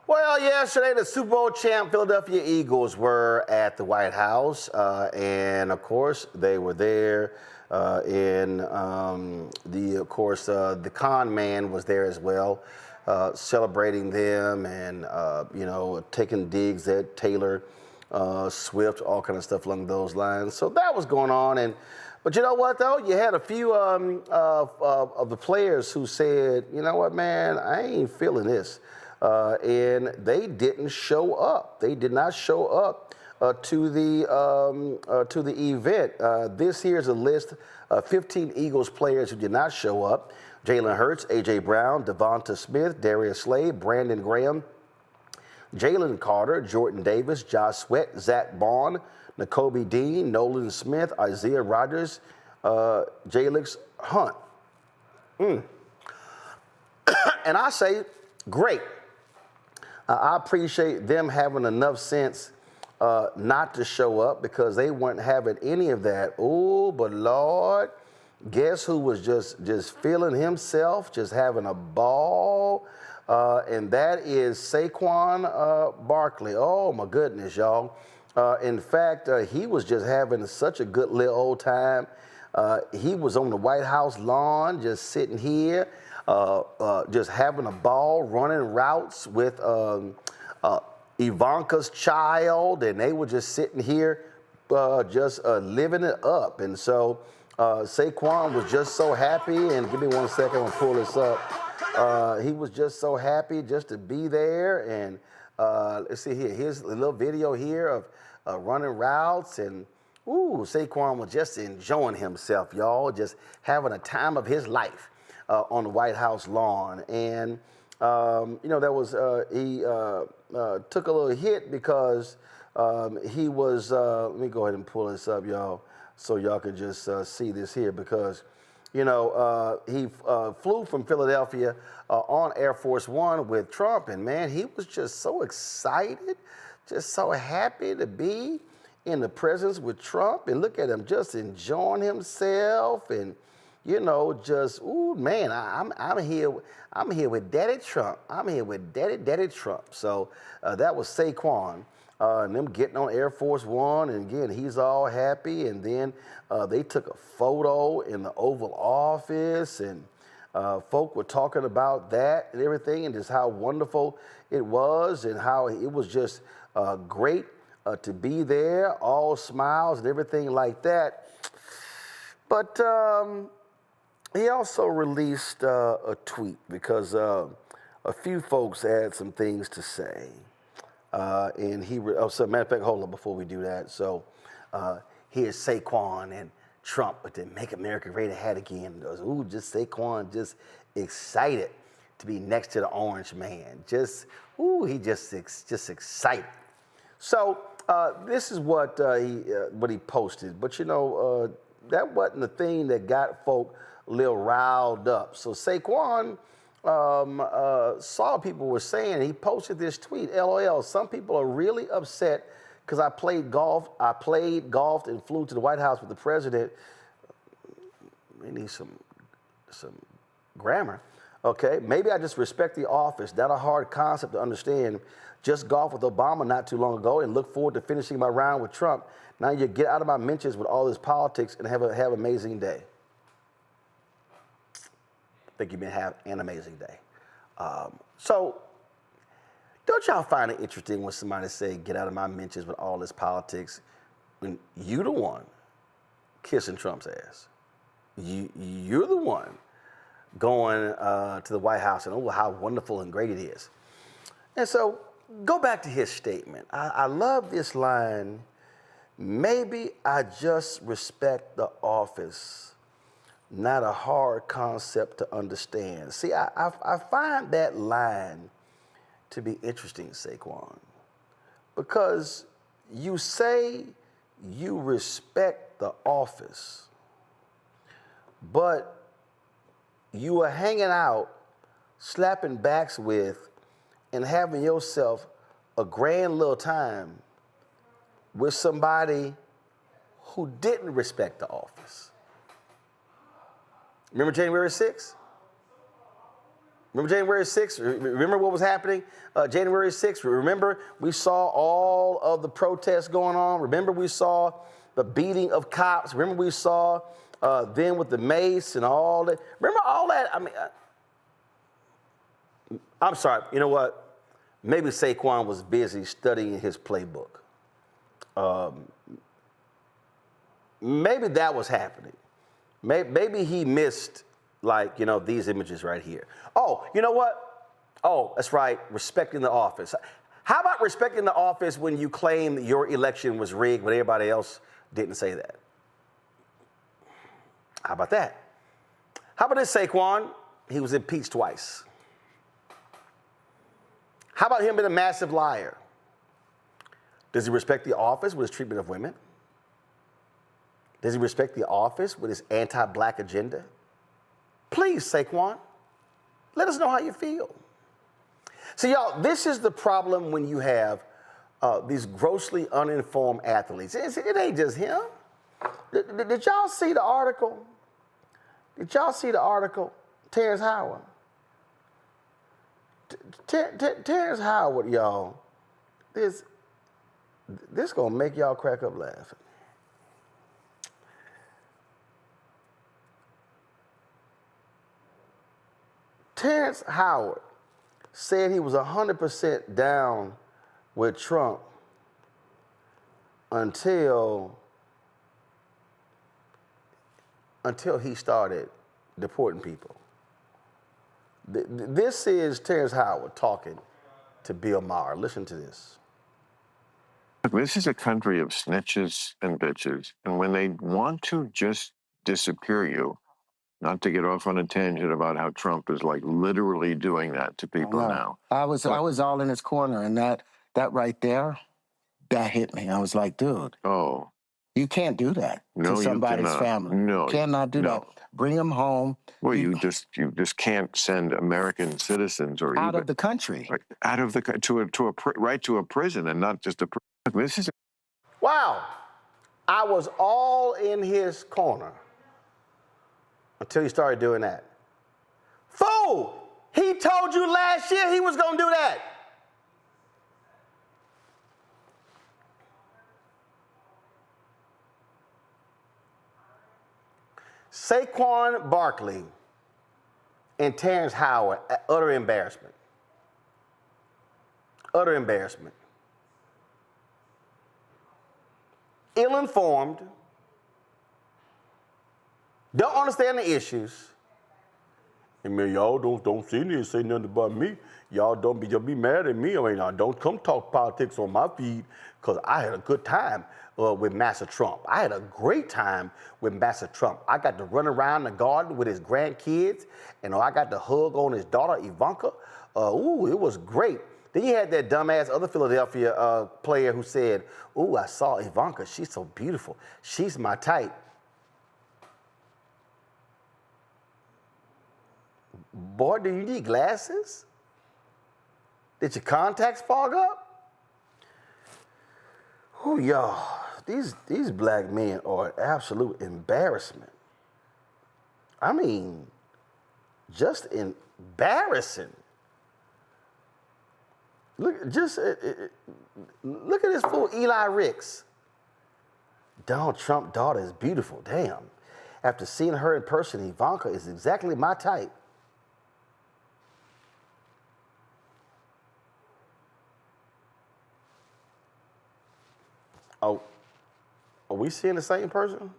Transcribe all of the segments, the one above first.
Well, yesterday the Super Bowl champ Philadelphia Eagles were at the White House, and of course they were there. The con man was there as well, celebrating them and taking digs at Taylor Swift, all kind of stuff along those lines. So that was going on, but you know what though? You had a few of the players who said, you know what, man, I ain't feeling this. And they didn't show up. They did not show up to the event. This here's a list of 15 Eagles players who did not show up: Jalen Hurts, A.J. Brown, Devonta Smith, Darius Slay, Brandon Graham, Jalen Carter, Jordan Davis, Josh Sweat, Zach Bond, Nakobe Dean, Nolan Smith, Isaiah Rodgers, Jalix Hunt. And I say, great. I appreciate them having enough sense not to show up because they weren't having any of that. Oh, but Lord, guess who was just feeling himself, just having a ball? And that is Saquon Barkley. Oh, my goodness, y'all. In fact, he was just having such a good little old time. He was on the White House lawn, just sitting here. Just having a ball, running routes with Ivanka's child, and they were just sitting here living it up. And so Saquon was just so happy, and give me 1 second, I'm going to pull this up. He was just so happy just to be there, and let's see here. Here's a little video here of running routes, and Saquon was just enjoying himself, y'all, just having a time of his life. On the White House lawn, and that was he took a little hit because he was. Let me go ahead and pull this up, y'all, so y'all can just see this here because, he flew from Philadelphia on Air Force One with Trump, and man, he was just so excited, just so happy to be in the presence with Trump, and look at him just enjoying himself and. Man, I'm here with Daddy Trump. I'm here with Daddy Trump. So that was Saquon, and them getting on Air Force One, and again, he's all happy. And then they took a photo in the Oval Office, and folk were talking about that and everything, and just how wonderful it was, and how it was just great to be there, all smiles and everything like that. But he also released a tweet because a few folks had some things to say. So matter of fact, hold on before we do that. So here's Saquon and Trump with the Make America Great Hat Again. Just Saquon, just excited to be next to the orange man. He just excited. So this is what he posted. But that wasn't the thing that got folk a little riled up. So Saquon saw people were saying, he posted this tweet, LOL, some people are really upset because I played golf and flew to the White House with the president. We need some grammar. Okay, maybe I just respect the office. Not a hard concept to understand. Just golfed with Obama not too long ago and look forward to finishing my round with Trump. Now you get out of my mentions with all this politics and have an amazing day. I think you've been having an amazing day. So don't y'all find it interesting when somebody say, get out of my mentions with all this politics, when you the one kissing Trump's ass? You're the one going to the White House and how wonderful and great it is. And so go back to his statement. I love this line, maybe I just respect the office. Not a hard concept to understand. See, I find that line to be interesting, Saquon, because you say you respect the office, but you are hanging out, slapping backs with, and having yourself a grand little time with somebody who didn't respect the office. Remember January 6th? Remember January 6th? Remember what was happening January 6th? Remember we saw all of the protests going on? Remember we saw the beating of cops? Remember we saw then with the mace and all that? Remember all that? I mean, I'm sorry. You know what? Maybe Saquon was busy studying his playbook. Maybe that was happening. Maybe he missed, like, you know, these images right here. Oh, you know what? Oh, that's right, respecting the office. How about respecting the office when you claim that your election was rigged when everybody else didn't say that? How about that? How about this, Saquon? He was impeached twice. How about him being a massive liar? Does he respect the office with his treatment of women? Does he respect the office with his anti-black agenda? Please, Saquon, let us know how you feel. So, y'all, this is the problem when you have these grossly uninformed athletes. It ain't just him. Did y'all see the article? Did y'all see the article? Terrence Howard. Terrence Howard, y'all, this gonna make y'all crack up laughing. Terrence Howard said he was 100% down with Trump until he started deporting people. This is Terrence Howard talking to Bill Maher. Listen to this. This is a country of snitches and bitches, and when they want to just disappear you, not to get off on a tangent about how Trump is like literally doing that to people now. I was all in his corner, and that right there, that hit me. I was like, dude, oh, you can't do that no, to somebody's family. No, you cannot do that. Bring them home. Well, you just can't send American citizens or out even, of the country, out of the to a prison, and not just a. This is. Wow, I was all in his corner until he started doing that. Fool! He told you last year he was gonna do that. Saquon Barkley and Terrence Howard, utter embarrassment. Utter embarrassment. Ill-informed, don't understand the issues. I mean, y'all don't see me and say nothing about me. Y'all don't be mad at me. I mean, don't come talk politics on my feed, because I had a good time with Master Trump. I had a great time with Master Trump. I got to run around the garden with his grandkids, and I got to hug on his daughter, Ivanka. Ooh, it was great. Then you had that dumbass other Philadelphia player who said, ooh, I saw Ivanka. She's so beautiful. She's my type. Boy, do you need glasses? Did your contacts fog up? Oh, y'all, these black men are an absolute embarrassment. I mean, just embarrassing. Look at this fool, Eli Ricks. Donald Trump's daughter is beautiful. Damn. After seeing her in person, Ivanka is exactly my type. Oh, are we seeing the same person?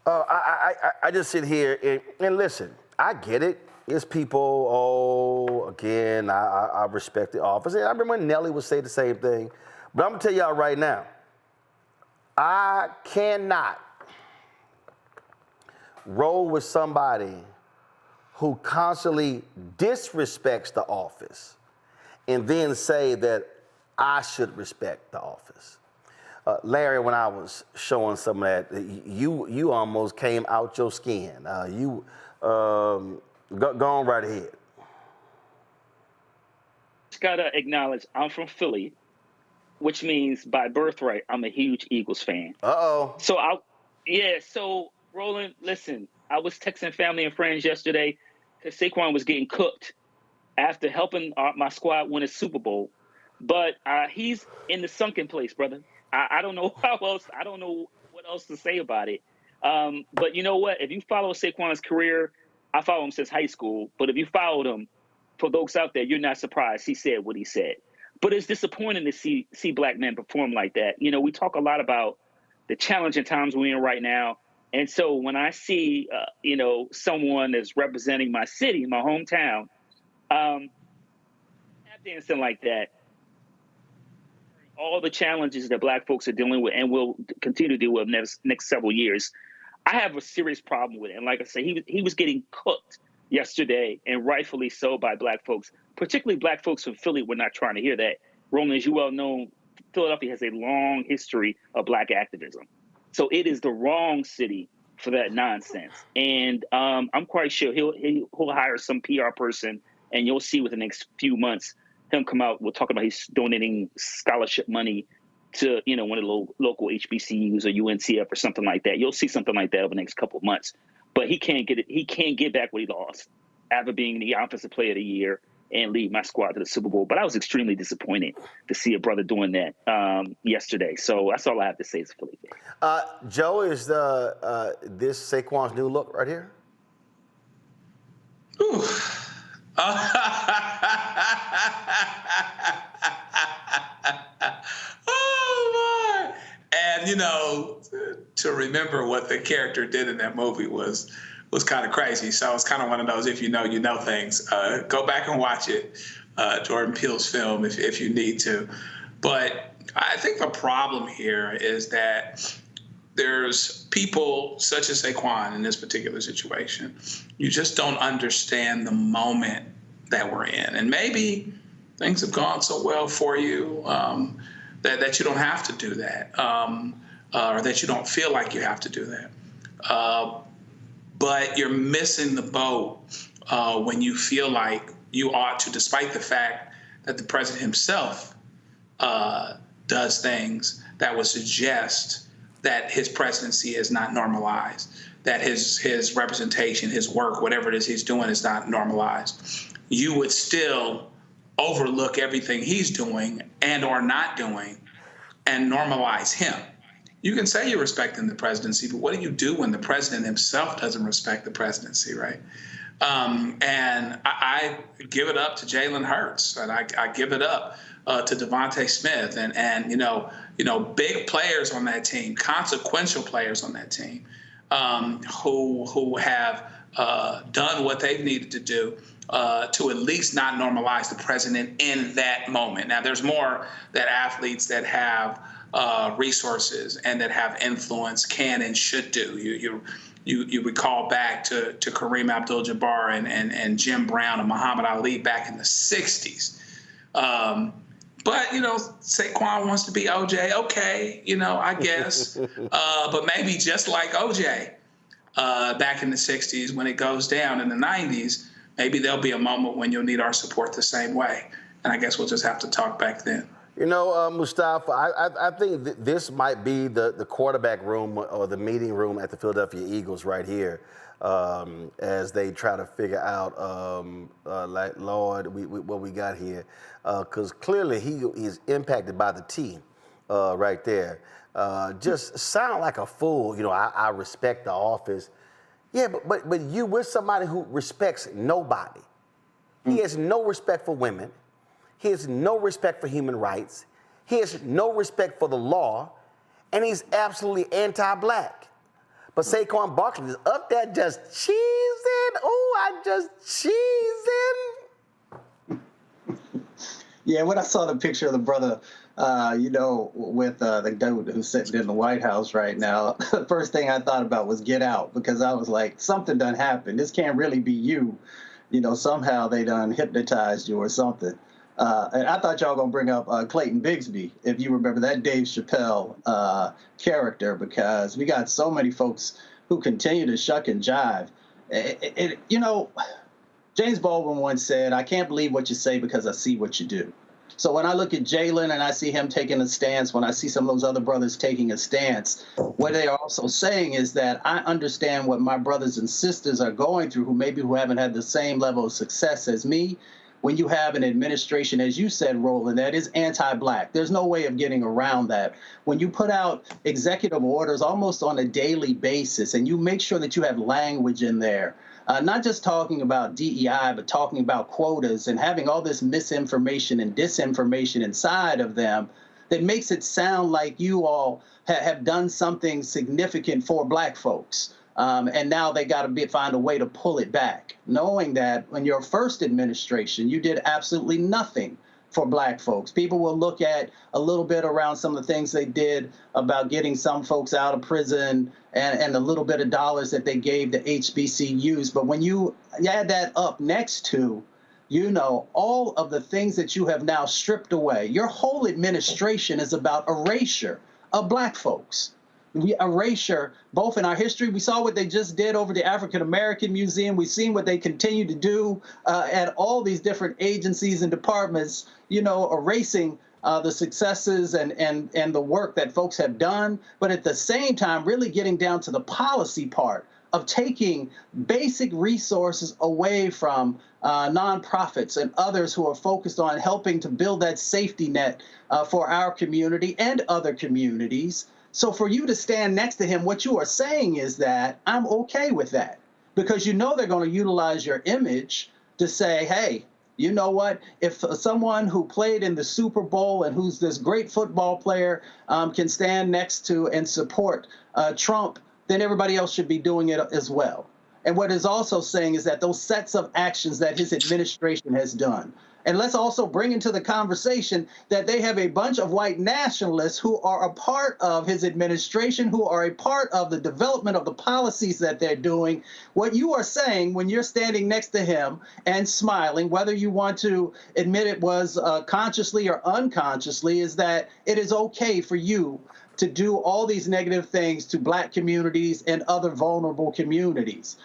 I just sit here and listen. I get it. It's people, again, I respect the office. And I remember when Nelly would say the same thing. But I'm going to tell y'all right now, I cannot roll with somebody who constantly disrespects the office and then say that I should respect the office. Larry, when I was showing some of that, you almost came out your skin. Go on right ahead. Just gotta acknowledge I'm from Philly, which means by birthright I'm a huge Eagles fan. Uh-oh. So Roland, listen, I was texting family and friends yesterday. because Saquon was getting cooked after helping my squad win a Super Bowl. But he's in the sunken place, brother. I don't know how else. I don't know what else to say about it. But you know what? If you follow Saquon's career, I follow him since high school. But if you followed him, for those out there, you're not surprised he said what he said. But it's disappointing to see black men perform like that. You know, we talk a lot about the challenging times we're in right now. And so when I see, someone that's representing my city, my hometown, tap dancing like that, all the challenges that black folks are dealing with and will continue to deal with next several years, I have a serious problem with it. And like I said, he was getting cooked yesterday, and rightfully so, by black folks, particularly black folks from Philly. We're not trying to hear that. Roland, as you well know, Philadelphia has a long history of black activism. So it is the wrong city for that nonsense. And I'm quite sure he'll hire some PR person, and you'll see within the next few months him come out. We'll talk about he's donating scholarship money to, one of the local HBCUs or UNCF or something like that. You'll see something like that over the next couple of months. But he can't get it. He can't get back what he lost after being the offensive player of the year and lead my squad to the Super Bowl. But I was extremely disappointed to see a brother doing that yesterday. So that's all I have to say as a Philly fan. Joe, is this Saquon's new look right here? Ooh. Oh, boy. And, to remember what the character did in that movie was kind of crazy. So it's kind of one of those, if you know things. Go back and watch it, Jordan Peele's film, if you need to. But I think the problem here is that there's people such as Saquon in this particular situation. You just don't understand the moment that we're in. And maybe things have gone so well for you that you don't have to do that, or that you don't feel like you have to do that. But you're missing the boat when you feel like you ought to, despite the fact that the president himself does things that would suggest that his presidency is not normalized, that his representation, his work, whatever it is he's doing is not normalized. You would still overlook everything he's doing and or not doing and normalize him. You can say you're respecting the presidency, but what do you do when the president himself doesn't respect the presidency, right? And I give it up to Jalen Hurts, and I give it up to Devontae Smith, and big players on that team, consequential players on that team, who have done what they've needed to do to at least not normalize the president in that moment. Now, there's more that athletes that have resources and that have influence can and should do. You recall back to Kareem Abdul-Jabbar and Jim Brown and Muhammad Ali back in the 60s. But, Saquon wants to be OJ. Okay, I guess. But maybe just like OJ back in the 60s, when it goes down in the 90s, maybe there'll be a moment when you'll need our support the same way. And I guess we'll just have to talk back then. Mustafa, I think this might be the quarterback room or the meeting room at the Philadelphia Eagles right here, as they try to figure out, Lord, what we got here. Because clearly he is impacted by the team right there. Just sound like a fool. I respect the office. Yeah, but you with somebody who respects nobody. He has no respect for women. He has no respect for human rights. He has no respect for the law. And he's absolutely anti-black. But Saquon Barkley is up there just cheesing. Oh, I just cheesing. Yeah, when I saw the picture of the brother, with the dude who's sitting in the White House right now, the first thing I thought about was Get Out, because I was like, something done happened. This can't really be you. Somehow they done hypnotized you or something. And I thought y'all gonna bring up Clayton Bigsby, if you remember that Dave Chappelle character, because we got so many folks who continue to shuck and jive. James Baldwin once said, "I can't believe what you say because I see what you do." So when I look at Jalen and I see him taking a stance, when I see some of those other brothers taking a stance, what they are also saying is that I understand what my brothers and sisters are going through who haven't had the same level of success as me. When you have an administration, as you said, Roland, that is anti-Black, there's no way of getting around that. When you put out executive orders almost on a daily basis and you make sure that you have language in there, not just talking about DEI, but talking about quotas and having all this misinformation and disinformation inside of them, that makes it sound like you all have done something significant for Black folks. And now they got to find a way to pull it back, knowing that in your first administration, you did absolutely nothing for Black folks. People will look at a little bit around some of the things they did about getting some folks out of prison and a little bit of dollars that they gave the HBCUs. But when you add that up next to, all of the things that you have now stripped away, your whole administration is about erasure of Black folks. Erasure, both in our history. We saw what they just did over the African American Museum. We've seen what they continue to do at all these different agencies and departments, erasing the successes and the work that folks have done. But at the same time, really getting down to the policy part of taking basic resources away from nonprofits and others who are focused on helping to build that safety net for our community and other communities. So for you to stand next to him, what you are saying is that I'm okay with that, because they're going to utilize your image to say, hey, you know what? If someone who played in the Super Bowl and who's this great football player can stand next to and support Trump, then everybody else should be doing it as well. And what it's also saying is that those sets of actions that his administration has done. And let's also bring into the conversation that they have a bunch of white nationalists who are a part of his administration, who are a part of the development of the policies that they're doing. What you are saying when you're standing next to him and smiling, whether you want to admit it was consciously or unconsciously, is that it is okay for you to do all these negative things to Black communities and other vulnerable communities.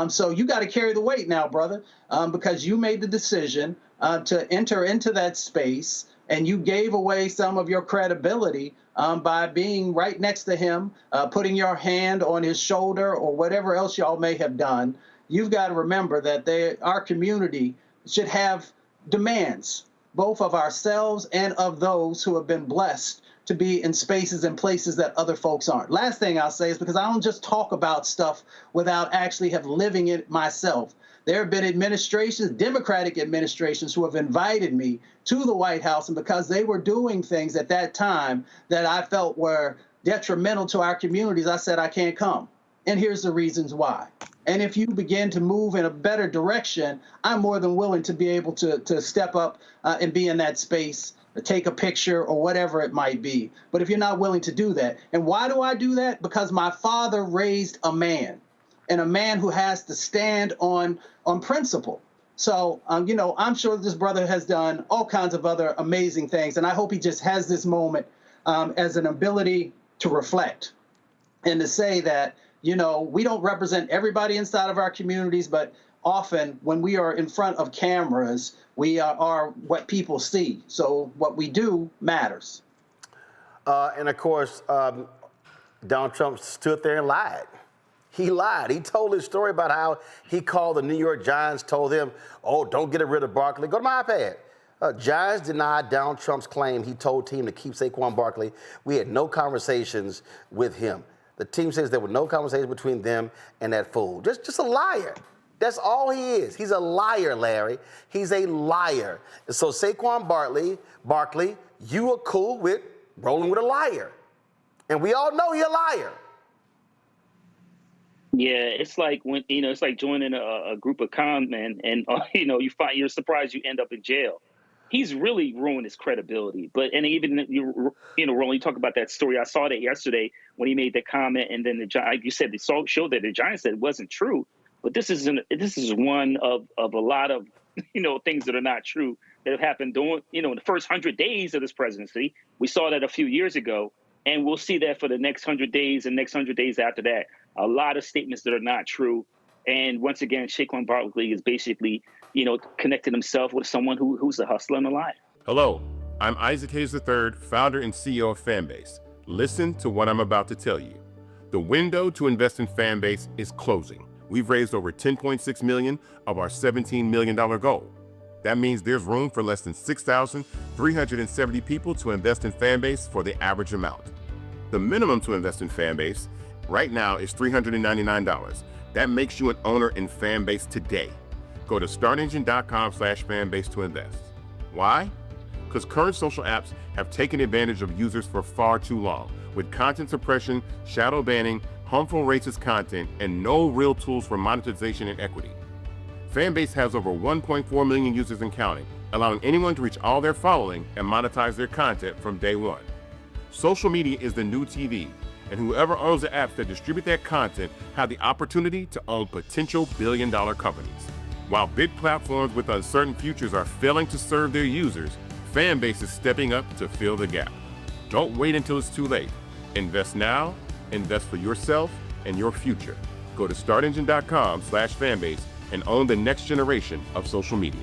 So you got to carry the weight now, brother, because you made the decision to enter into that space, and you gave away some of your credibility by being right next to him, putting your hand on his shoulder or whatever else y'all may have done. You've got to remember that our community should have demands, both of ourselves and of those who have been blessed to be in spaces and places that other folks aren't. Last thing I'll say is, because I don't just talk about stuff without actually living it myself. There have been administrations, Democratic administrations, who have invited me to the White House, and because they were doing things at that time that I felt were detrimental to our communities, I said I can't come. And here's the reasons why. And if you begin to move in a better direction, I'm more than willing to be able to step up and be in that space, take a picture or whatever it might be. But if you're not willing to do that, and why do I do that? Because my father raised a man, and a man who has to stand on principle. So, I'm sure this brother has done all kinds of other amazing things, and I hope he just has this moment as an ability to reflect and to say that, we don't represent everybody inside of our communities, but often when we are in front of cameras, we are what people see. So what we do matters. And of course, Donald Trump stood there and lied. He lied. He told his story about how he called the New York Giants, told them, oh, don't get rid of Barkley. Go to my iPad. Giants denied Donald Trump's claim he told team to keep Saquon Barkley. We had no conversations with him. The team says there were no conversations between them and that fool. Just a liar. That's all he is. He's a liar, Larry. He's a liar. So Saquon Barkley, you are cool with rolling with a liar. And we all know he's a liar. Yeah, it's like when it's like joining a group of con men, and you're surprised you end up in jail. He's really ruined his credibility. And even Roland, you talk about that story. I saw that yesterday when he made the comment, and then you said the show that the Giants said it wasn't true. But this is one of a lot of things that are not true that have happened during in the first 100 days of this presidency. We saw that a few years ago, and we'll see that for the next 100 days and next 100 days after that. A lot of statements that are not true. And once again, Saquon Barkley is basically, connecting himself with someone who's a hustler and a liar. Hello, I'm Isaac Hayes III, founder and CEO of Fanbase. Listen to what I'm about to tell you. The window to invest in Fanbase is closing. We've raised over $10.6 million of our $17 million goal. That means there's room for less than 6,370 people to invest in Fanbase for the average amount. The minimum to invest in Fanbase right now is $399. That makes you an owner in Fanbase today. Go to startengine.com/fanbase to invest. Why? Because current social apps have taken advantage of users for far too long, with content suppression, shadow banning, harmful racist content, and no real tools for monetization and equity. Fanbase has over 1.4 million users and counting, allowing anyone to reach all their following and monetize their content from day one. Social media is the new TV, and whoever owns the apps that distribute that content have the opportunity to own potential billion-dollar companies. While big platforms with uncertain futures are failing to serve their users, Fanbase is stepping up to fill the gap. Don't wait until it's too late. Invest now, invest for yourself and your future. Go to startengine.com/fanbase and own the next generation of social media.